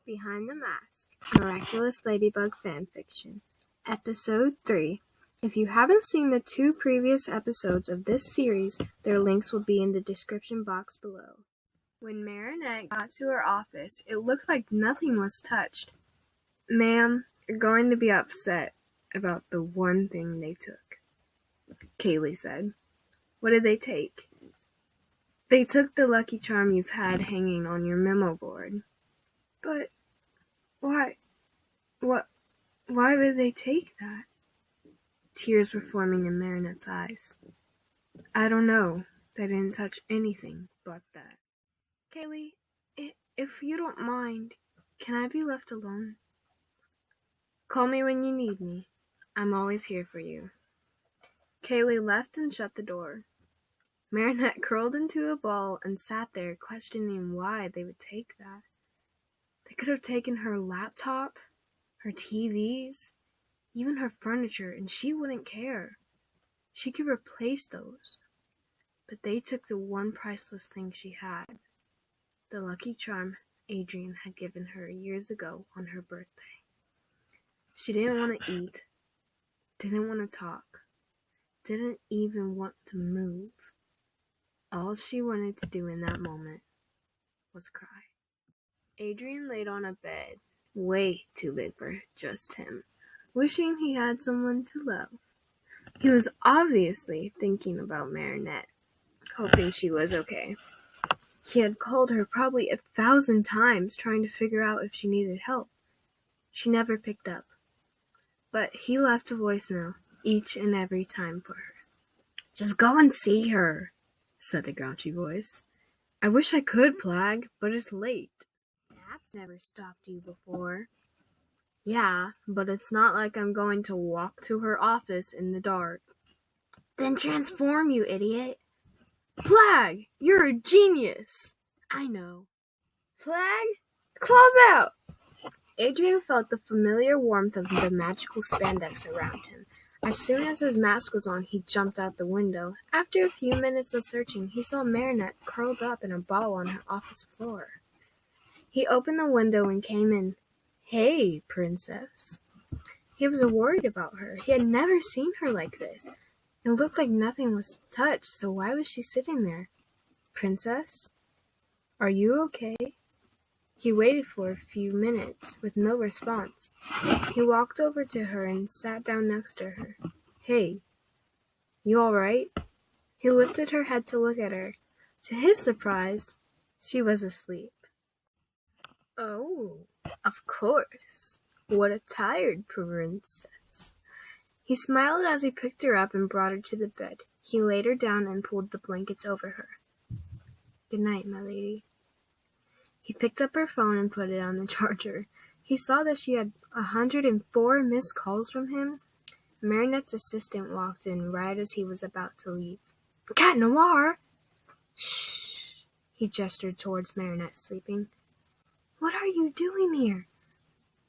Behind the Mask, Miraculous Ladybug Fanfiction, Episode 3. If you haven't seen the 2 previous episodes of this series, their links will be in the description box below. When Marinette got to her office, it looked like nothing was touched. "Ma'am, you're going to be upset about the one thing they took," Kaylee said. "What did they take?" "They took the lucky charm you've had hanging on your memo board." "But why would they take that?" Tears were forming in Marinette's eyes. "I don't know. They didn't touch anything but that." "Kaylee, if you don't mind, can I be left alone?" "Call me when you need me. I'm always here for you." Kaylee left and shut the door. Marinette curled into a ball and sat there questioning why they would take that. They could have taken her laptop, her TVs, even her furniture, and she wouldn't care. She could replace those. But they took the one priceless thing she had, the lucky charm Adrian had given her years ago on her birthday. She didn't want to eat, didn't want to talk, didn't even want to move. All she wanted to do in that moment was cry. Adrian laid on a bed, way too big for just him, wishing he had someone to love. He was obviously thinking about Marinette, hoping she was okay. He had called her probably 1,000 times trying to figure out if she needed help. She never picked up. But he left a voicemail each and every time for her. "Just go and see her," said a grouchy voice. "I wish I could, Plag, but it's late." "That's never stopped you before." "Yeah, but it's not like I'm going to walk to her office in the dark." "Then transform, you idiot." "Plag, you're a genius." "I know." "Plag, claws out." Adrian felt the familiar warmth of the magical spandex around him. As soon as his mask was on, he jumped out the window. After a few minutes of searching, he saw Marinette curled up in a ball on her office floor. He opened the window and came in. "Hey, princess." He was worried about her. He had never seen her like this. It looked like nothing was touched, so why was she sitting there? "Princess, are you okay?" He waited for a few minutes with no response. He walked over to her and sat down next to her. "Hey, you all right?" He lifted her head to look at her. To his surprise, she was asleep. "Oh, of course. What a tired princess." He smiled as he picked her up and brought her to the bed. He laid her down and pulled the blankets over her. "Good night, my lady." He picked up her phone and put it on the charger. He saw that she had 104 missed calls from him. Marinette's assistant walked in right as he was about to leave. "Cat Noir!" "Shh!" He gestured towards Marinette sleeping. "What are you doing here?"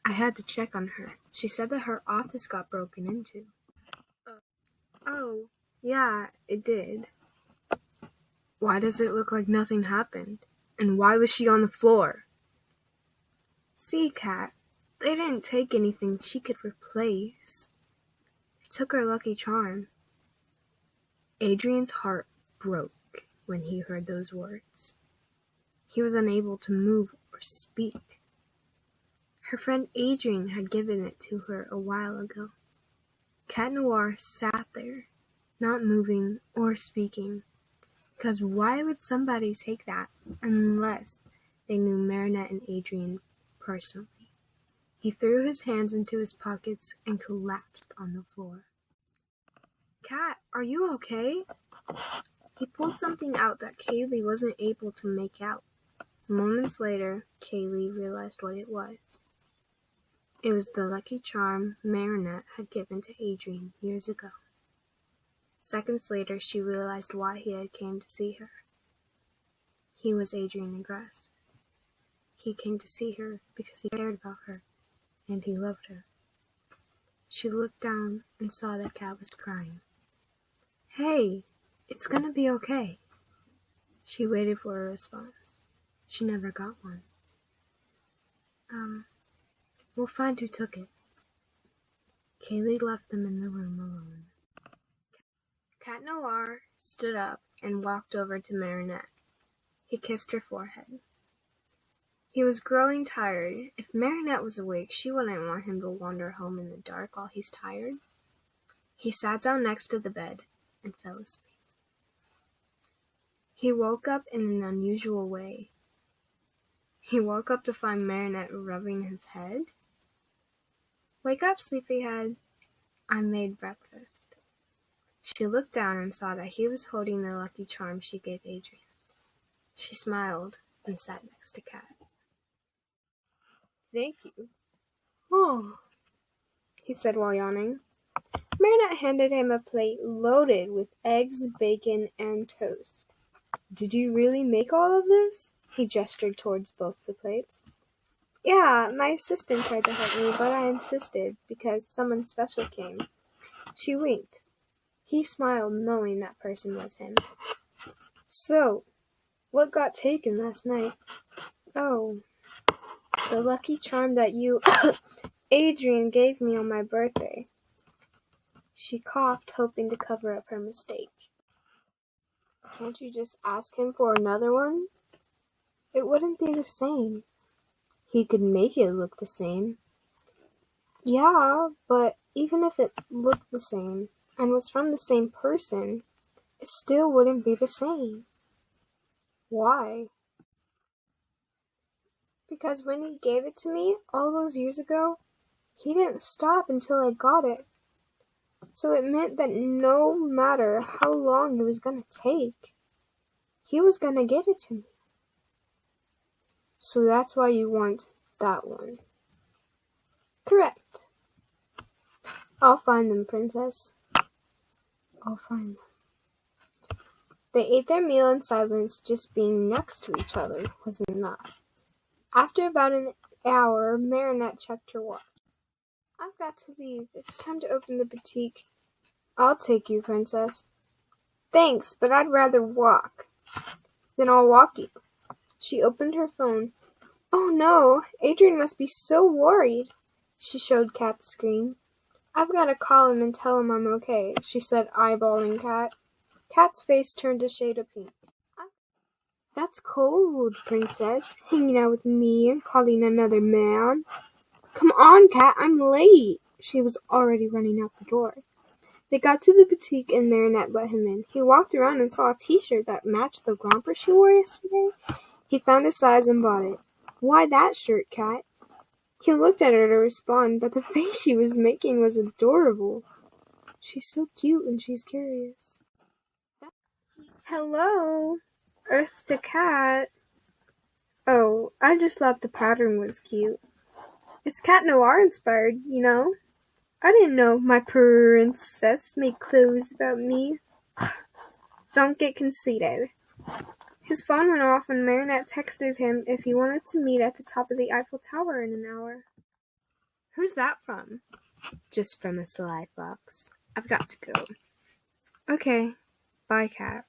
"I had to check on her. She said that her office got broken into." "Oh, yeah, it did." "Why does it look like nothing happened? And why was she on the floor?" "See, Cat, they didn't take anything she could replace. They took her lucky charm." Adrian's heart broke when he heard those words. He was unable to move or speak. Her friend Adrian had given it to her a while ago. Cat Noir sat there, not moving or speaking, because why would somebody take that unless they knew Marinette and Adrian personally? He threw his hands into his pockets and collapsed on the floor. "Cat, are you okay?" He pulled something out that Kaylee wasn't able to make out. Moments later, Kaylee realized what it was. It was the lucky charm Marinette had given to Adrian years ago. Seconds later, she realized why he had came to see her. He was Adrian Negrest. He came to see her because he cared about her, and he loved her. She looked down and saw that Cat was crying. "Hey, it's gonna be okay." She waited for a response. She never got one. We'll find who took it. Kaylee left them in the room alone. Cat Noir stood up and walked over to Marinette. He kissed her forehead. He was growing tired. If Marinette was awake, she wouldn't want him to wander home in the dark while he's tired. He sat down next to the bed and fell asleep. He woke up in an unusual way. He woke up to find Marinette rubbing his head. "Wake up, sleepyhead. I made breakfast." She looked down and saw that he was holding the lucky charm she gave Adrian. She smiled and sat next to Cat. "Thank you." "Oh," he said while yawning. Marinette handed him a plate loaded with eggs, bacon, and toast. "Did you really make all of this?" He gestured towards both the plates. "Yeah, my assistant tried to help me, but I insisted because someone special came." She winked. He smiled, knowing that person was him. "So, what got taken last night?" "Oh, the lucky charm that you, Adrian, gave me on my birthday." She coughed, hoping to cover up her mistake. "Can't you just ask him for another one?" "It wouldn't be the same." "He could make it look the same." "Yeah, but even if it looked the same and was from the same person, it still wouldn't be the same." "Why?" "Because when he gave it to me all those years ago, he didn't stop until I got it. So it meant that no matter how long it was going to take, he was going to get it to me." "So that's why you want that one?" "Correct." "I'll find them, Princess." "I'll find them." They ate their meal in silence. Just being next to each other was enough. After about an hour, Marinette checked her watch. "I've got to leave. It's time to open the boutique." "I'll take you, Princess." "Thanks, but I'd rather walk." "Then I'll walk you." She opened her phone. "Oh no, Adrian must be so worried." She showed Cat the screen. "I've got to call him and tell him I'm okay," she said, eyeballing Cat. Cat's face turned a shade of pink. "That's cold, Princess, hanging out with me and calling another man." "Come on, Cat, I'm late." She was already running out the door. They got to the boutique and Marinette let him in. He walked around and saw a t-shirt that matched the romper she wore yesterday. He found his size and bought it. "Why that shirt, Cat?" He looked at her to respond, but the face she was making was adorable. She's so cute and she's curious. "Hello, Earth to Cat." "Oh, I just thought the pattern was cute. It's Cat Noir inspired, you know. I didn't know my princess made clothes about me." "Don't get conceited." His phone went off and Marinette texted him if he wanted to meet at the top of the Eiffel Tower in an hour. "Who's that from?" "Just from a slide box. I've got to go." "Okay. Bye, Cat."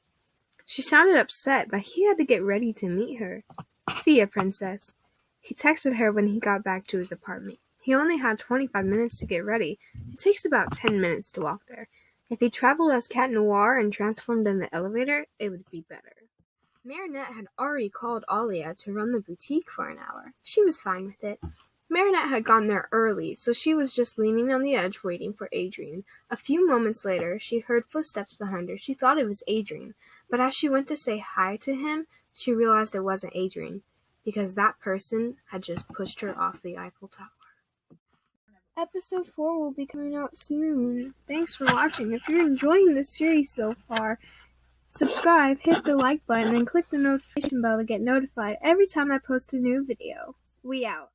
She sounded upset, but he had to get ready to meet her. "See ya, Princess." He texted her when he got back to his apartment. He only had 25 minutes to get ready. It takes about 10 minutes to walk there. If he traveled as Cat Noir and transformed in the elevator, it would be better. Marinette had already called Alia to run the boutique for an hour. She was fine with it. Marinette had gone there early, so she was just leaning on the edge waiting for Adrian. A few moments later, she heard footsteps behind her. She thought it was Adrian, but as she went to say hi to him, she realized it wasn't Adrian, because that person had just pushed her off the Eiffel Tower. Episode 4 will be coming out soon. Thanks for watching. If you're enjoying this series so far, subscribe, hit the like button, and click the notification bell to get notified every time I post a new video. We out.